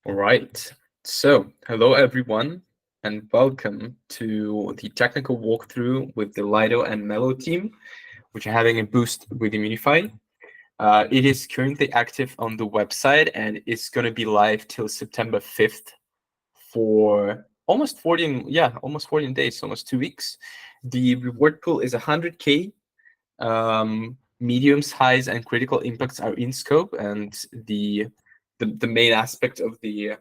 All right. So, hello everyone, and welcome to the technical walkthrough with the Lido and Mellow team, which are having a boost with Immunefi. It is currently active on the website and it's going to be live till September 5th for almost 14 days, almost 2 weeks. The reward pool is 100K. Mediums, highs, and critical impacts are in scope, and the main aspect of the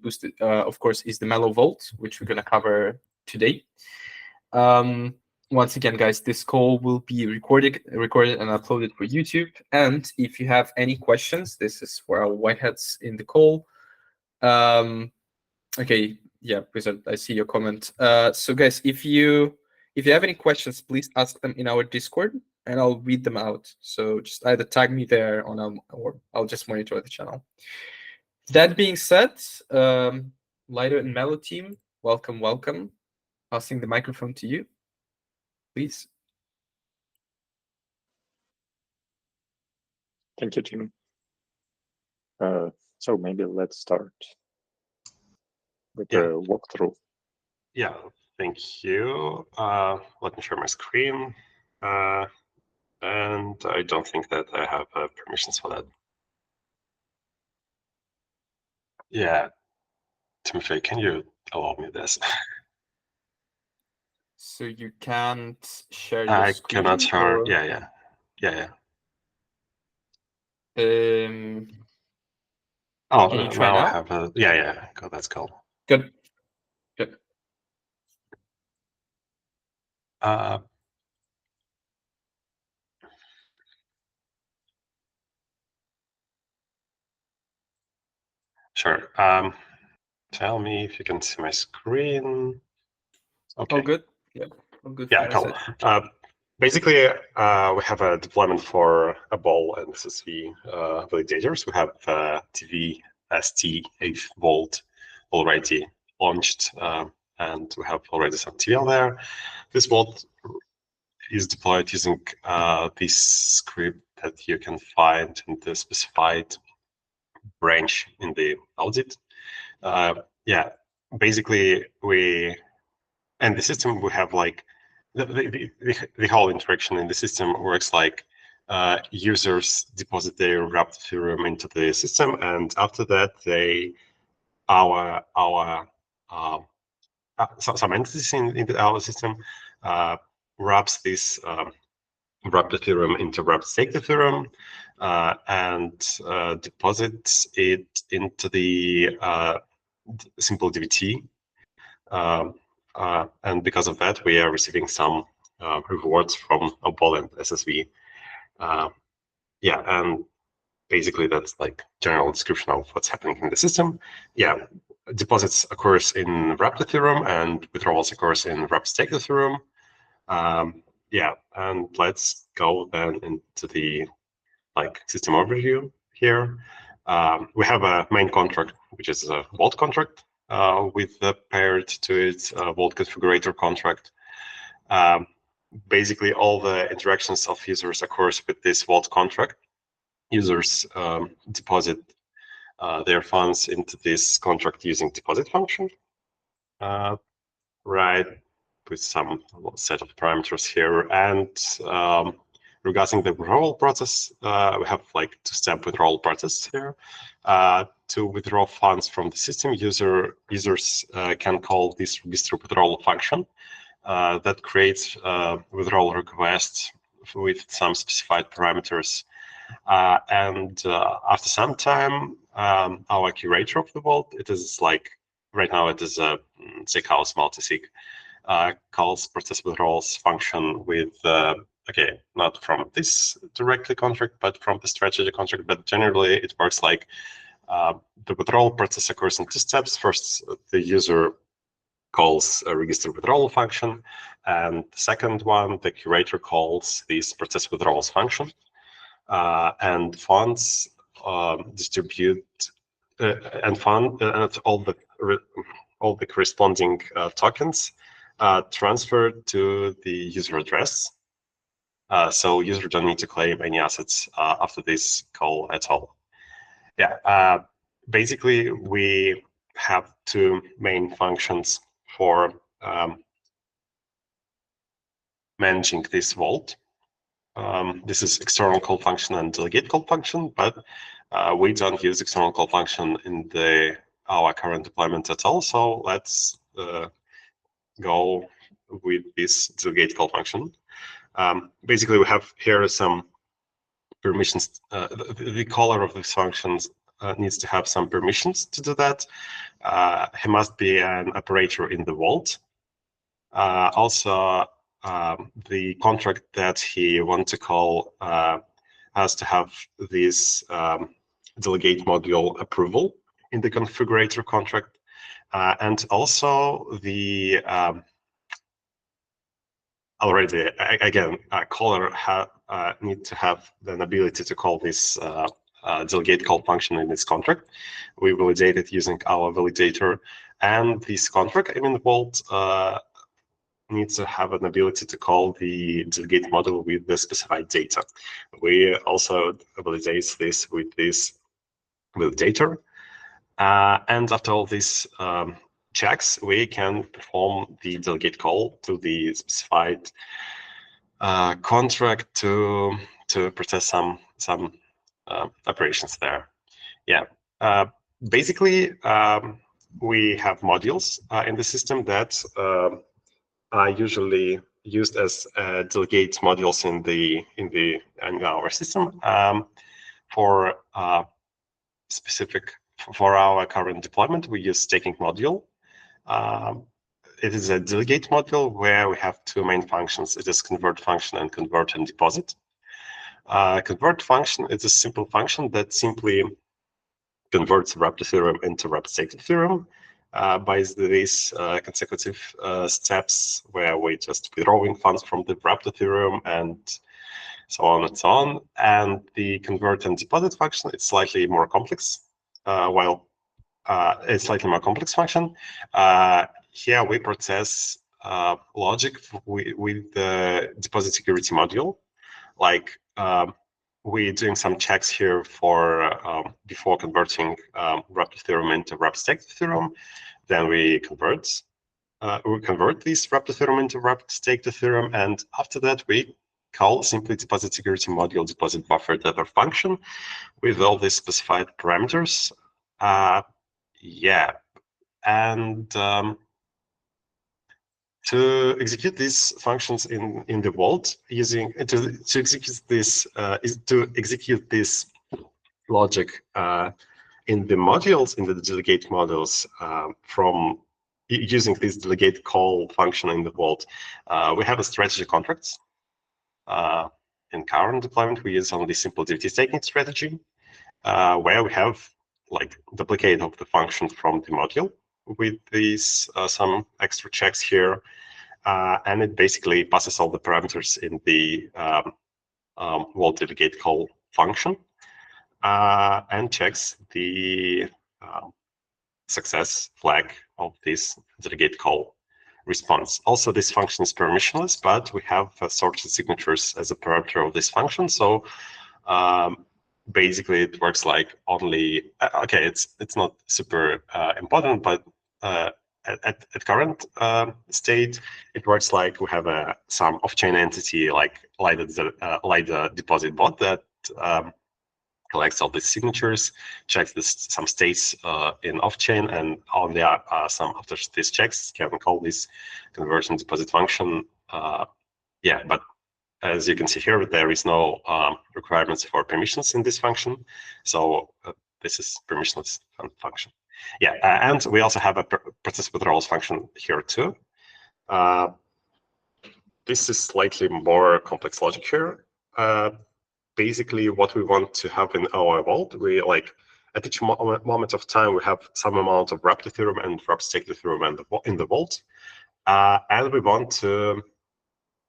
boost, of course, is the Mellow Vault, which we're going to cover today. Once again, guys, this call will be recorded and uploaded for YouTube. And if you have any questions, this is for our whiteheads in the call. Okay, yeah, because I see your comment. So, guys, if you have any questions, please ask them in our Discord, and I'll read them out. So just either tag me there or I'll just monitor the channel. That being said, Lido and Mellow team, welcome. Passing the microphone to you, please. Thank you, Tim. So maybe let's start with the walkthrough. Yeah, thank you. Let me share my screen. And I don't think that I have permissions for that. Yeah, Timothy, can you allow me this? So you can't share your I screen? cannot share. Or... Yeah. Oh, can you try now? I have a, yeah. That's cool. Good. Sure. Tell me if you can see my screen. Okay. Oh, good. Yeah. Oh, good. Yeah, cool. Basically, we have a deployment for Obol SSV validators. We have wstETH Vault already launched, and we have already some TL there. This vault is deployed using this script that you can find in the specified branch in the audit. Basically, and the system we have like the whole interaction in the system works like users deposit their wrapped Ethereum into the system, and after that some entities in our system wraps this wrapped Ethereum into wrapped staked Ethereum and deposits it into the Simple DVT. And because of that, we are receiving some rewards from Obol and SSV. And basically that's like general description of what's happening in the system. Deposits occurs in wrapped Ethereum and withdrawals occurs in wrapped staked Ethereum. And let's go then into the system overview here. We have a main contract, which is a vault contract. With paired to its vault configurator contract. Basically, all the interactions of users occurs with this vault contract. Users deposit their funds into this contract using deposit function, with some set of parameters here. And regarding the withdrawal process, we have two-step withdrawal process here. To withdraw funds from the system, users can call this register withdrawal function that creates withdrawal requests with some specified parameters. And after some time, our curator of the vault, it is right now it is a SIG house multi-sig, calls process withdrawals function with not from this directly contract, but from the strategy contract. But generally, it works like the withdrawal process occurs in two steps. First, the user calls a register withdrawal function, and the second one, the curator calls this process withdrawals function, and funds distribute and all the corresponding tokens transferred to the user address. So user don't need to claim any assets after this call at all. basically, we have two main functions for managing this vault. This is external call function and delegate call function, but we don't use external call function in our current deployment at all. So let's go with this delegate call function. Basically, we have here some permissions. The caller of these functions needs to have some permissions to do that. He must be an operator in the vault. Also, the contract that he wants to call has to have this delegate module approval in the configurator contract. And also the caller need to have the ability to call this delegate call function in this contract. We validate it using our validator, and this contract, the vault, needs to have an ability to call the delegate module with the specified data. We also validate this with this validator. And after all these checks, we can perform the delegate call to the specified contract to process some operations there. Yeah. Basically, we have modules in the system that are usually used as delegate modules in our system for our current deployment. We use staking module. It is a delegate module where we have two main functions. It is convert function and convert and deposit. Convert function is a simple function that simply converts wrapped Ethereum into wrapped staked Ethereum by these consecutive steps where we just withdrawing funds from the wrapped Ethereum and so on and so on. And the convert and deposit function, it's slightly more complex. It's slightly more complex function. Here we process logic with the deposit security module. Like we're doing some checks here for before converting wrapped Ethereum into wrapped staked Ethereum. Then we convert this wrapped Ethereum into wrapped staked Ethereum, and after that we call simply deposit security module deposit buffer data function with all these specified parameters. Yeah, and to execute these functions in the vault, to execute this logic in the modules, in the delegate modules, from using this delegate call function in the vault, we have a strategy contracts. In current deployment, we use only simple DVT staking strategy, where we have like duplicate of the function from the module with these some extra checks here, and it basically passes all the parameters in the vault delegate call function and checks the success flag of this delegate call response. Also, this function is permissionless, but we have sorted signatures as a parameter of this function. So basically, it works like only okay. It's not super important, but at current state, it works like we have some off-chain entity like Lido deposit bot that collects all these signatures, checks some states in off-chain, and only some after these checks can call this conversion deposit function. Yeah, but as you can see here, there is no requirements for permissions in this function, so this is permissionless function. Yeah, and we also have a process withdrawals function here too. This is slightly more complex logic here. Basically, what we want to have in our vault, we like at each moment of time we have some amount of wrapped Ethereum and wrapped staked Ethereum in the vault, and we want to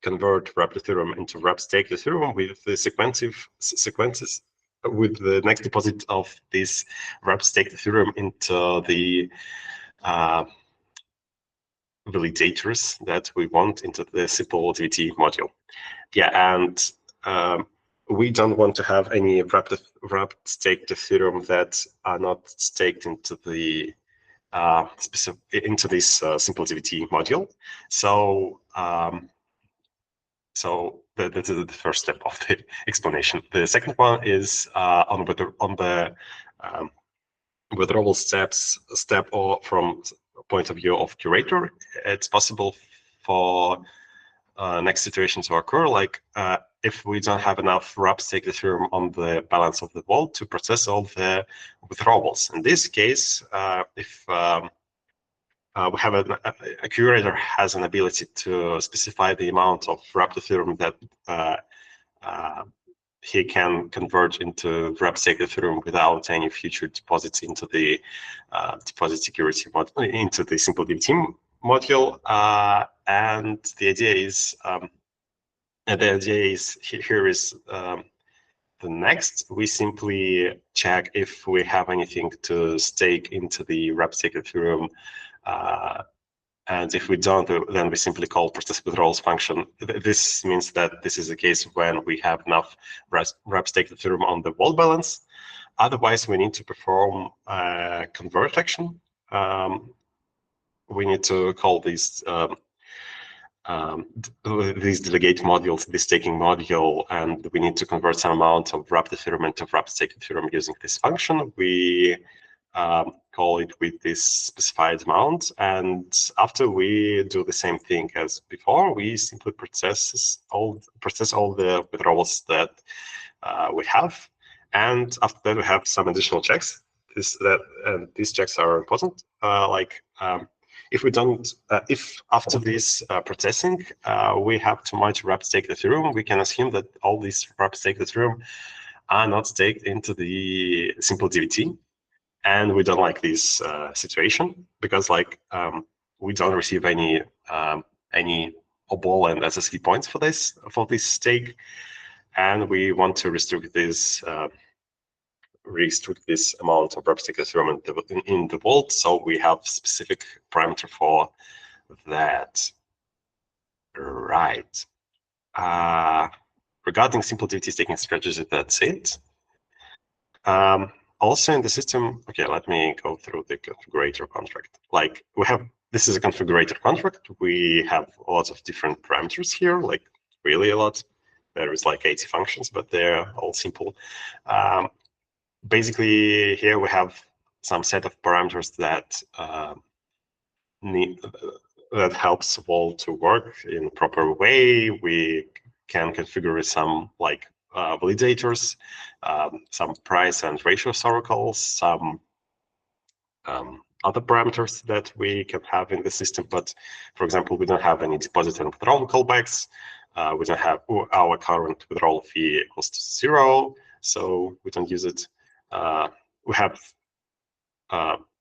convert wrapped Ethereum into wrapped staked Ethereum with the sequences with the next deposit of this wrapped staked Ethereum into the validators that we want into the simple DVT module. Yeah, and we don't want to have any wrapped staked Ethereum that are not staked into the this simple DVT module. So that is the first step of the explanation. The second one is on the withdrawal step or from point of view of curator. It's possible for next situation to occur, like if we don't have enough wrapped staked Ethereum on the balance of the vault to process all the withdrawals. In this case, if we have a curator has an ability to specify the amount of wrapped Ethereum that he can convert into wrapped staked Ethereum without any future deposits into the deposit security module, into the simple DVT module. And the idea is here is the next. We simply check if we have anything to stake into the wrapped staked Ethereum. And if we don't, then we simply call process withdrawals function. This means that this is the case when we have enough wrapped staked Ethereum on the vault balance. Otherwise, we need to perform a convert action. We need to call these delegate modules, the staking module, and we need to convert some amount of wrapped Ethereum into wrapped staked Ethereum using this function. We call it with this specified amount, and after we do the same thing as before, we simply process all the withdrawals that we have, and after that we have some additional checks. These checks are important. If we don't, if after this processing we have too much wrapped staked Ethereum, we can assume that all these wrapped staked Ethereum are not staked into the simple DVT. And we don't like this situation because we don't receive any Obol and SSV points for this stake, and we want to restrict this amount of wrapped staked Ethereum in the vault. So we have specific parameter for that. Right. Regarding simple DVT staking strategy, that's it. Also in the system, okay, let me go through the configurator contract. This is a configurator contract. We have lots of different parameters here, really a lot. There is 80 functions, but they're all simple. Basically, here we have some set of parameters that that helps Vault to work in a proper way. We can configure some validators, some price and ratio oracles, some other parameters that we can have in the system. But for example, we don't have any deposit and withdrawal callbacks. We don't have our current withdrawal fee equals to 0, so we don't use it. We have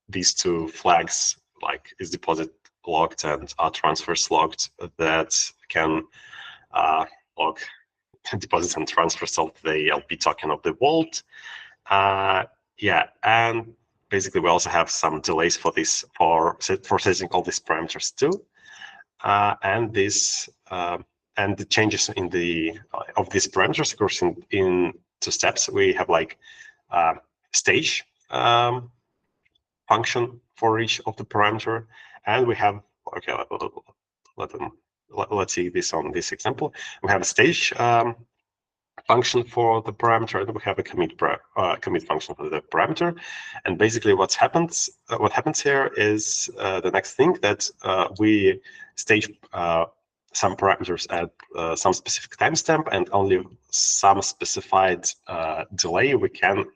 these two flags, is deposit locked and are transfers locked, that can log deposits and transfers of the LP token of the vault. And basically we also have some delays for this for setting all these parameters too. And the changes in of these parameters occurs in 2 steps. We have stage function for each of the parameter, and we have let's see this on this example. We have a stage function for the parameter, and we have a commit function for the parameter. And basically what happens here is the next thing, that we stage some parameters at some specific timestamp, and only some specified delay we can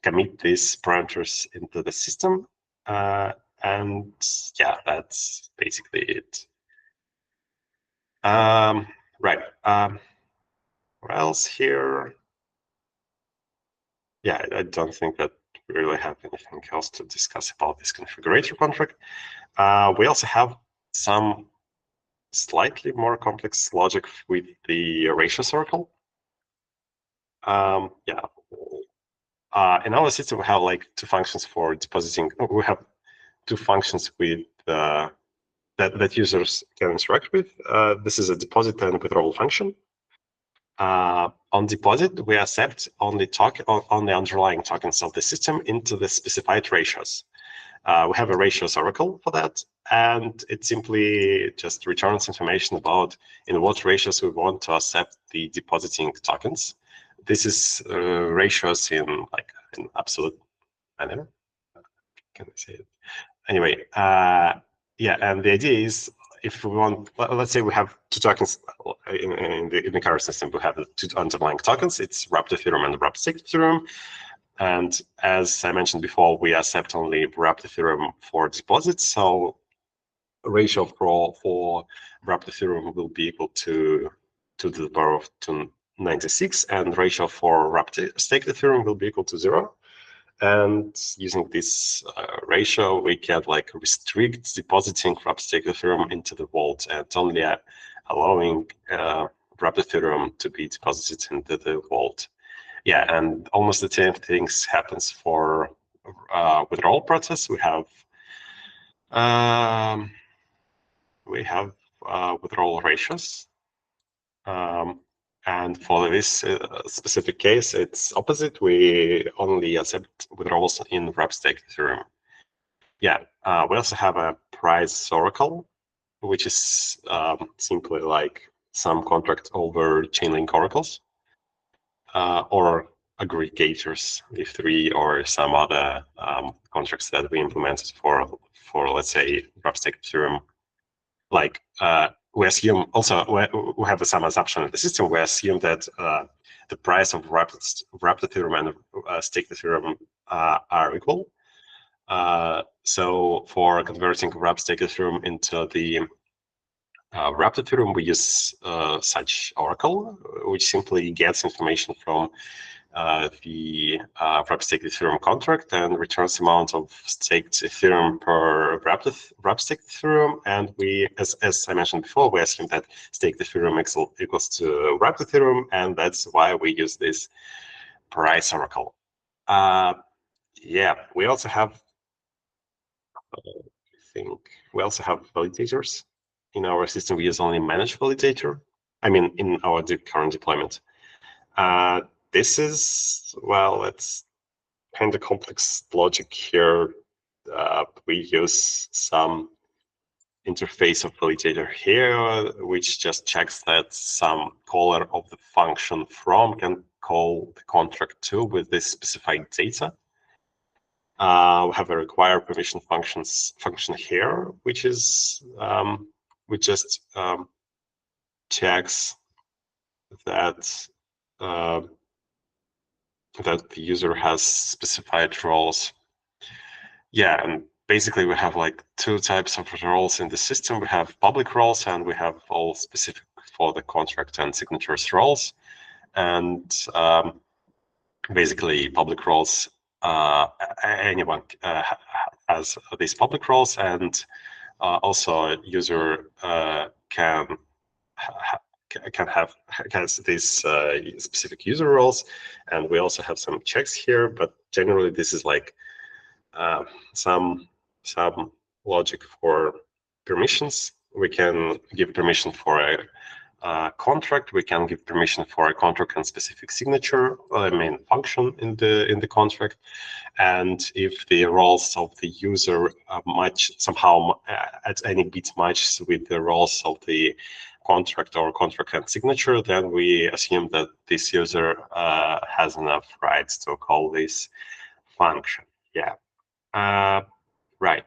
commit these parameters into the system. And yeah, that's basically it. Right. What else here? Yeah, I don't think that we really have anything else to discuss about this configurator contract. We also have some slightly more complex logic with the ratio circle. In our system, we have 2 functions for depositing. We have 2 functions with that users can interact with. This is a deposit and withdrawal function. On deposit, we accept only the underlying tokens of the system into the specified ratios. We have a ratios oracle for that, and it simply just returns information about in what ratios we want to accept the depositing tokens. This is ratios in an absolute manner. Can I say it? Anyway, yeah, and the idea is if we want, let's say we have two tokens in the current system, we have the two underlying tokens. It's wrapped Ethereum and wrapped staked Ethereum. And as I mentioned before, we accept only wrapped Ethereum for deposits. So ratio for wrapped Ethereum will be equal to the power of 296, and ratio for wrapped staked Ethereum will be equal to 0. And using this ratio, we can restrict depositing wrapped staked Ethereum into the vault and only allowing wrapped Ethereum to be deposited into the vault. Yeah, and almost the same things happens for withdrawal process. We have withdrawal ratios, and for this specific case, it's opposite. We only accept withdrawals in wrapped staked Ethereum. Yeah, we also have a price oracle, which is simply like some contract over Chainlink oracles, or aggregators, Web3, or some other contracts that we implemented for let's say wrapped staked Ethereum. Like we assume also we have some assumption in the system. We assume that the price of wrapped Ethereum and staked Ethereum are equal. So for converting wrapped staked Ethereum into the wrapped Ethereum, we use such oracle, which simply gets information from the wrapped staked Ethereum contract and returns the amount of staked Ethereum per wrapped staked Ethereum. And we, as I mentioned before, we assume that staked Ethereum equals to wrapped Ethereum, and that's why we use this price oracle. Yeah, we also have, we also have validators. In our system, we use only managed validator. I mean, in our current deployment. This is, well, it's kind of complex logic here. We use some interface of validator here, which just checks that some caller of the function from can call the contract to with this specified data. We have a require permission function here, which is which just checks that that the user has specified roles. Yeah, and basically we have like two types of roles in the system. We have public roles and we have all specific for the contract and signatures roles. And basically public roles, anyone has these public roles, and also a user has these specific user roles, and we also have some checks here. But generally, this is like some logic for permissions. We can give permission for a contract. We can give permission for a contract and specific signature, I mean function in the contract. And if the roles of the user match somehow at any bit matches with the roles of the contract or contract and signature, then we assume that this user has enough rights to call this function. Yeah. Right.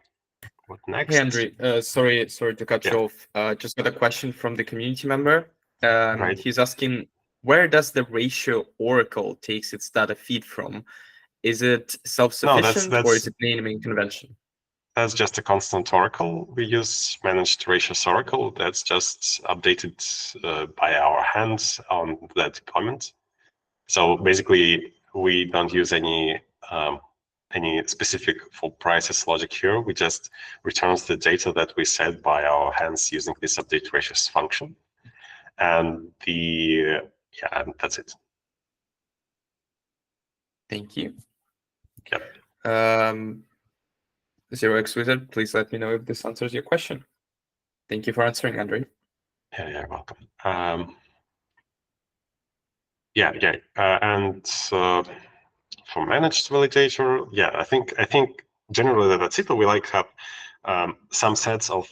What next? Hey, Andrey, sorry to cut you off. Just got a question from the community member. Right. He's asking, where does the ratio oracle takes its data feed from? Is it self-sufficient or is it naming convention? That's just a constant oracle. We use managed ratios oracle. That's just updated by our hands on that deployment. So basically, we don't use any specific full prices logic here. We just returns the data that we set by our hands using this update ratios function. And and that's it. Thank you. Yep. 0x Wizard, please let me know if this answers your question. Thank you for answering, Andrey. Yeah, you're welcome. And for managed validator, I think generally that's it. We like have some sets of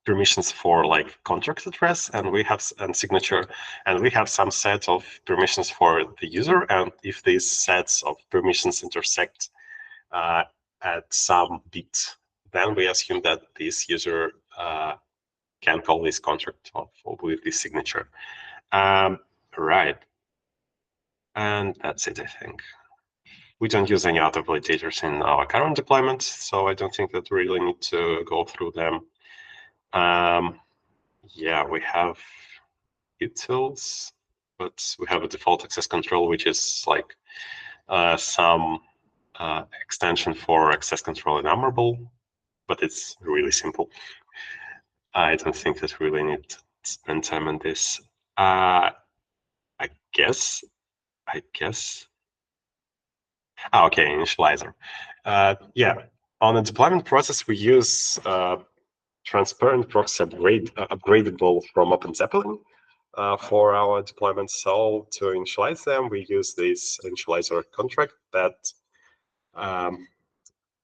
permissions for like contract address, and we have and signature, and we have some set of permissions for the user. And if these sets of permissions intersect at some bit, then we assume that this user can call this contract with this signature. Right. And that's it, I think. We don't use any other validators in our current deployment, so I don't think that we really need to go through them. We have utils, but we have a default access control, which is like some extension for access control in Obol, but it's really simple. I don't think that we really need to spend time on this. I guess. Okay, initializer. On the deployment process, we use transparent proxy upgradable from OpenZeppelin for our deployment. So to initialize them, we use this initializer contract that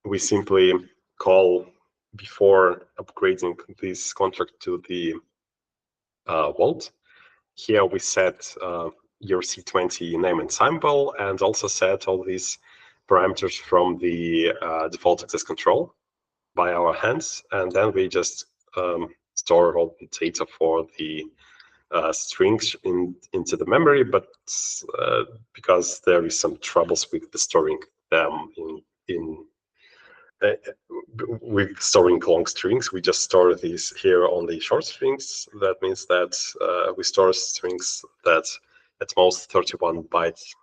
we simply call before upgrading this contract to the vault. Here we set ERC20 name and symbol, and also set all these parameters from the default access control by our hands, and then we just store all the data for the strings into the memory. But because there is some troubles with the storing them with storing long strings, we just store these here on the short strings. That means that we store strings that at most 31 bytes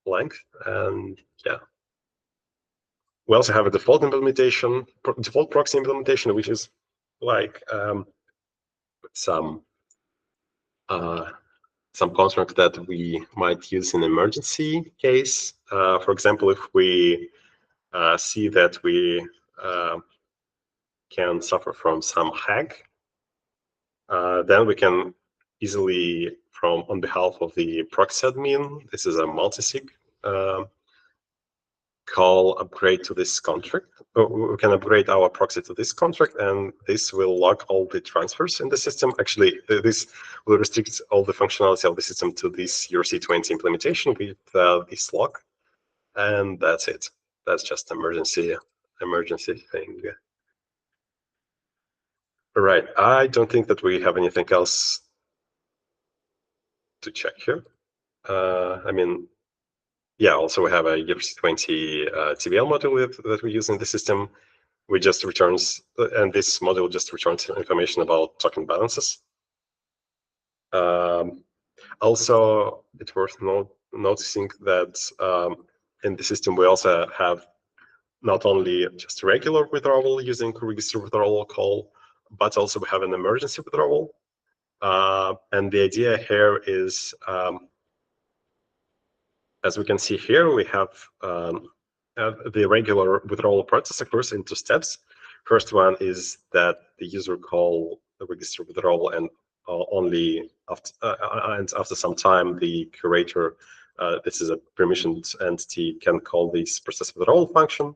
length, and we also have a default implementation, default proxy implementation, which is like some contract that we might use in emergency case. For example, if we see that we can suffer from some hack, then we can easily, on behalf of the proxy admin, this is a multi-sig, call upgrade to this contract. We can upgrade our proxy to this contract, and this will log all the transfers in the system. Actually, this will restrict all the functionality of the system to this ERC20 implementation with this log, and that's it. That's just emergency thing. All right. I don't think that we have anything else to check here. Also we have a ERC20 TVL module that we use in the system. We just returns, and this module just returns information about token balances. Also, it's worth noticing that in the system we also have not only just regular withdrawal using register withdrawal call, but also we have an emergency withdrawal. And the idea here is, as we can see here, we have the regular withdrawal process occurs in two steps. First one is that the user call the register withdrawal, and only after some time the curator, this is a permissioned entity, can call this process withdrawal function.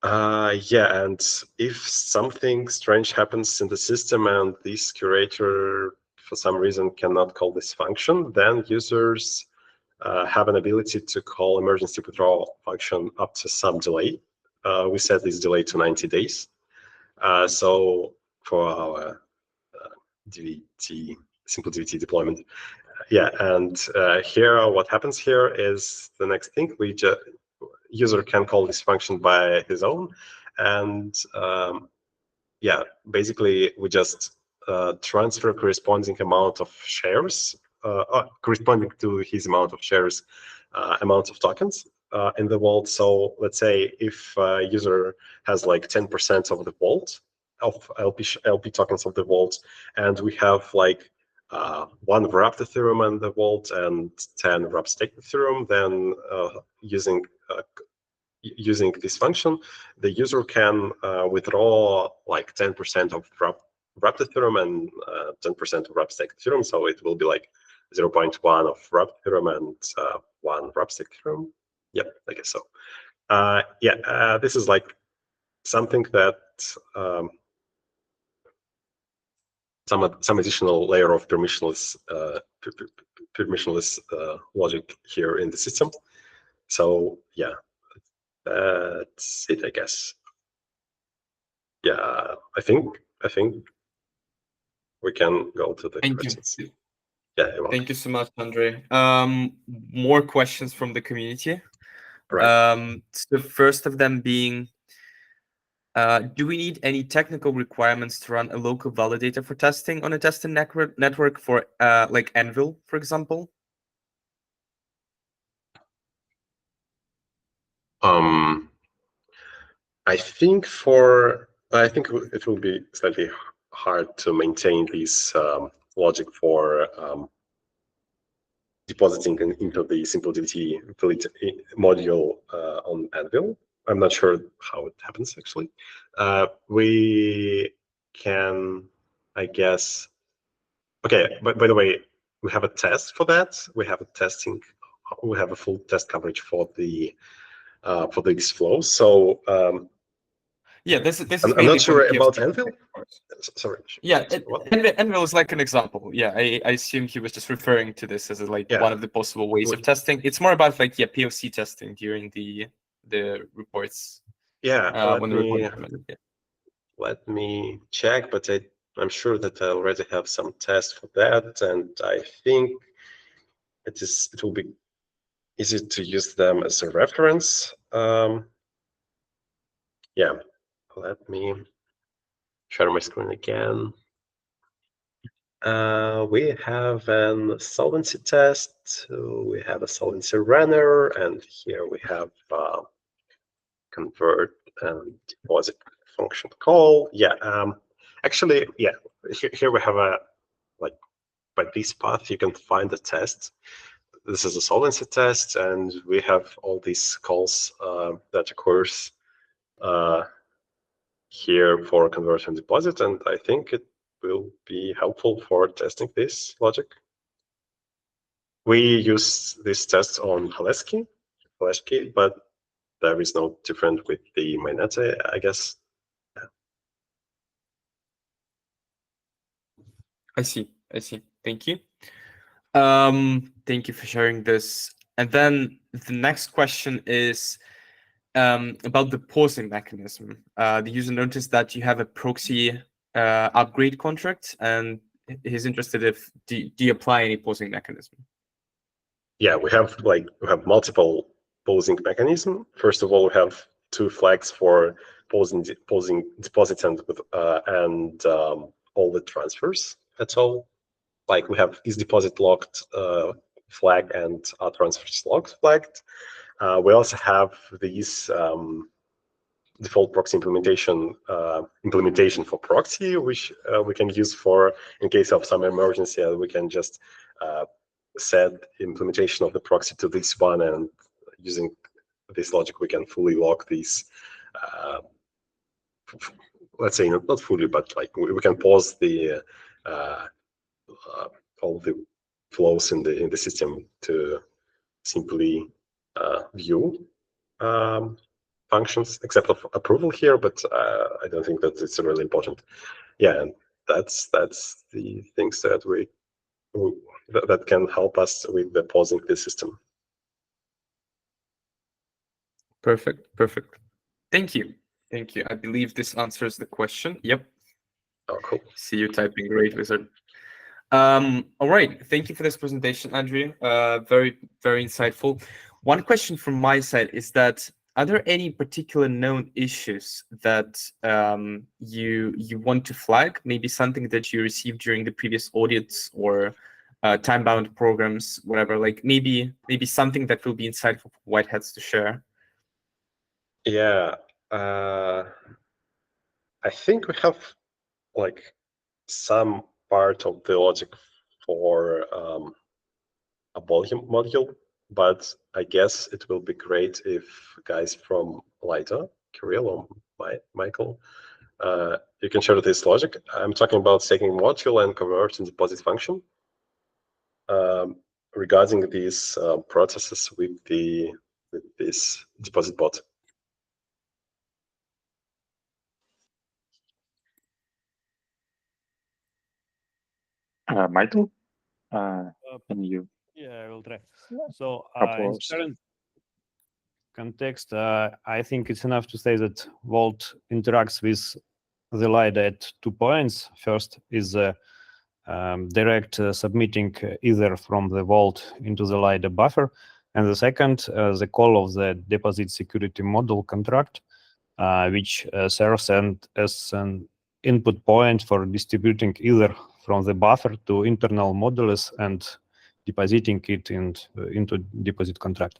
And if something strange happens in the system and this curator for some reason cannot call this function, then users have an ability to call emergency withdrawal function up to some delay. We set this delay to 90 days. So for our DVT, simple DVT deployment. And here what happens here is the next thing. User can call this function by his own, and basically we just transfer corresponding amount of shares, corresponding to his amount of shares, amount of tokens in the vault. So let's say if user has like 10% of the vault, of LP tokens of the vault, and we have like 1 wrapped Ethereum in the vault and 10 wrapped staked Ethereum, then using this function, the user can withdraw like 10% of wrapped Ethereum and 10% of wrapped stake Ethereum. So it will be like 0.1 of wrapped Ethereum and 1 wrapped stake Ethereum. Yep, I guess so. This is like something that some additional layer of permissionless logic here in the system. So yeah, that's it, I guess. Yeah, I think we can go to the questions. Yeah, thank you so much, Andrey. More questions from the community. Right. So first of them being, do we need any technical requirements to run a local validator for testing on a testing network for like Anvil, for example? I think it will be slightly hard to maintain this logic for depositing into the Simple DVT module on Anvil. I'm not sure how it happens actually. We can, I guess. Okay, but by the way, we have a test for that. We have a full test coverage for these flows. So yeah, this is. I'm not sure about Anvil. Sorry. Yeah, Anvil is like an example. Yeah, I assume he was just referring to this as one of the possible ways of testing. It's more about POC testing during the reports. Yeah, let me check, but I'm sure that I already have some tests for that, and I think it will be easy to use them as a reference. Yeah, let me share my screen again. We have a solvency test, we have a solvency runner, and here we have convert and deposit function call. Yeah, actually, yeah, here we have by this path you can find the test. This is a solvency test, and we have all these calls that occurs here for convert and deposit, and I think it will be helpful for testing this logic. We use this test on Haleski, but there is no different with the mainnet, I guess. I see. Thank you. Thank you for sharing this. And then the next question is about the pausing mechanism. The user noticed that you have a proxy upgrade contract, and he's interested if do you apply any pausing mechanism? Yeah, we have multiple pausing mechanism. First of all, we have 2 flags for pausing deposits and all the transfers. That's all. Like we have is deposit locked flag and transfers locked flagged. We also have these default proxy implementation for proxy, which we can use for in case of some emergency. We can just set implementation of the proxy to this one, and using this logic, we can fully lock these. Let's say not fully, but we can pause the all the flows in the system to simply view functions, except of approval here, but I don't think that it's really important. Yeah, and that's the things that that can help us with the pausing the system. Perfect. Thank you. I believe this answers the question. Yep. Oh, cool. See you typing. Great, wizard. All right. Thank you for this presentation, Andrey. Very, very insightful. One question from my side is that are there any particular known issues that you want to flag? Maybe something that you received during the previous audits or time-bound programs, whatever. Maybe something that will be insightful for whiteheads to share. Yeah, I think we have some part of the logic for a volume module, but I guess it will be great if guys from Lido, Kirill or Mikhail, you can share this logic. I'm talking about staking module and convert and deposit function. Regarding these processes with this deposit bot. Michael, can you? Yeah, I will try. So in Applause. current context, I think it's enough to say that Vault interacts with the Lido at 2 points. First is direct submitting either from the Vault into the Lido buffer, and the second, the call of the deposit security module contract, which serves as an input point for distributing either from the buffer to internal modules and depositing it into deposit contract.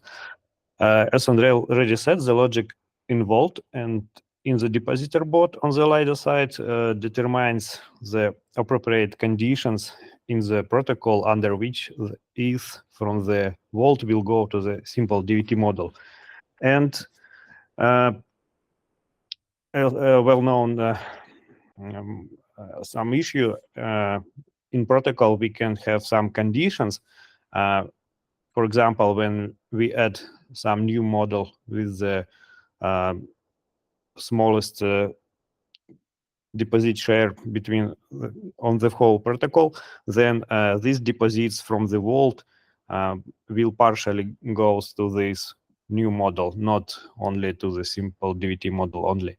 As Andrey already said, the logic involved and in the depositor bot on the Lido side determines the appropriate conditions in the protocol under which the ETH from the Vault will go to the simple DVT module. And well-known some issue in protocol, we can have some conditions. For example, when we add some new model with the smallest deposit share between on the whole protocol, then these deposits from the Vault will partially goes to this new model, not only to the simple DVT model only.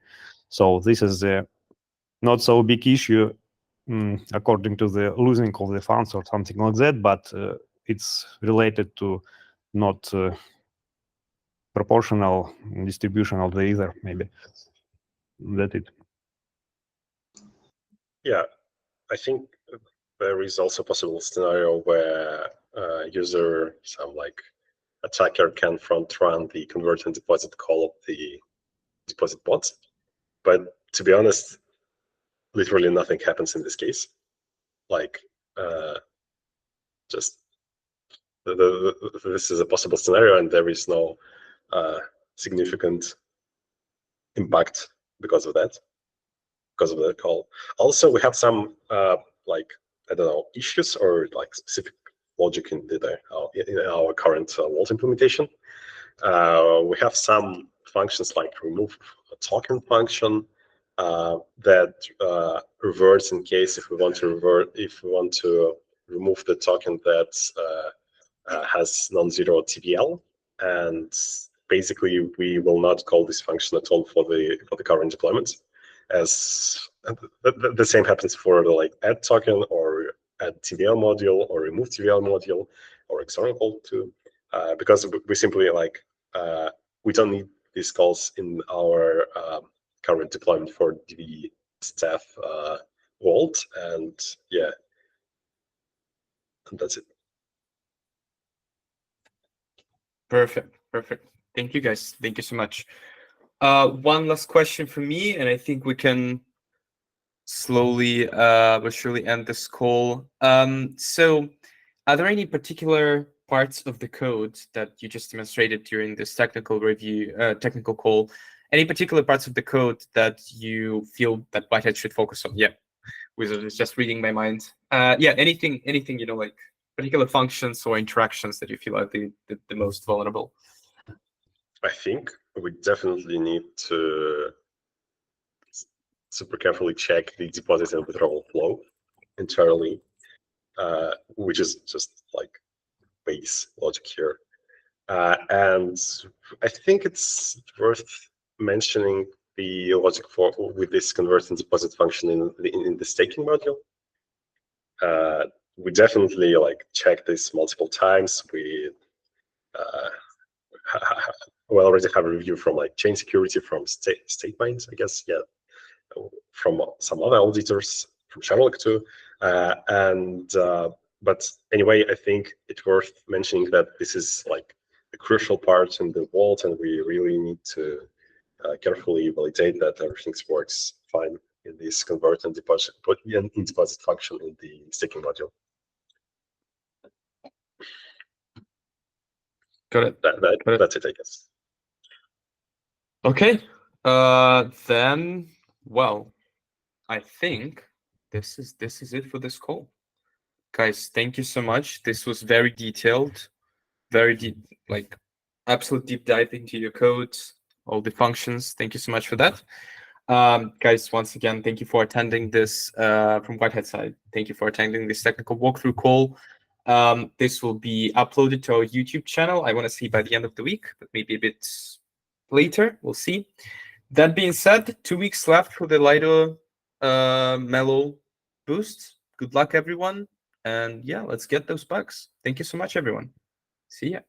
So this is a not so big issue according to the losing of the funds or something like that, but it's related to not proportional distribution of the Ether, maybe. That's it. Yeah, I think there is also a possible scenario where user, some like attacker, can front run the convert and deposit call of the deposit bot. But to be honest, literally nothing happens in this case. Like, just this is a possible scenario, and there is no significant impact because of that call. Also, we have some like, I don't know, issues or like specific logic in our current Vault implementation. We have some functions like remove a token function that reverts in case if we want to remove the token that has non-zero TVL, and basically we will not call this function at all for the current deployment. As the same happens for the like add token or add TVL module or remove TVL module or external call too, because we simply like we don't need these calls in our current deployment for wstETH Vault, and yeah, and that's it. Perfect. Thank you, guys. Thank you so much. One last question for me, and I think we can slowly but surely end this call. So are there any particular parts of the code that you just demonstrated during this technical call? Any particular parts of the code that you feel that Whitehead should focus on? Yeah, Wizard is just reading my mind. Yeah, anything, you know, like particular functions or interactions that you feel are the most vulnerable? I think we definitely need to super carefully check the deposit and withdrawal flow entirely, which is just like base logic here. And I think it's worth mentioning the logic with this convert and deposit function in the staking module. We definitely like check this multiple times. We already have a review from like chain security from state mines, I guess, yeah, from some other auditors, from Sherlock too, but anyway, I think it's worth mentioning that this is like a crucial part in the Vault, and we really need to carefully validate that everything works fine in this convert and deposit function in the staking module. Got it. That's it, I guess. Okay. Then, well, I think this is it for this call. Guys, thank you so much. This was very detailed, very deep, like absolute deep dive into your codes, all the functions. Thank you so much for that. Guys, once again, thank you for attending this from Whitehead side. Thank you for attending this technical walkthrough call. This will be uploaded to our YouTube channel. I want to see by the end of the week, but maybe a bit later. We'll see. That being said, 2 weeks left for the Lido Mellow boost. Good luck, everyone. And yeah, let's get those bugs. Thank you so much, everyone. See ya.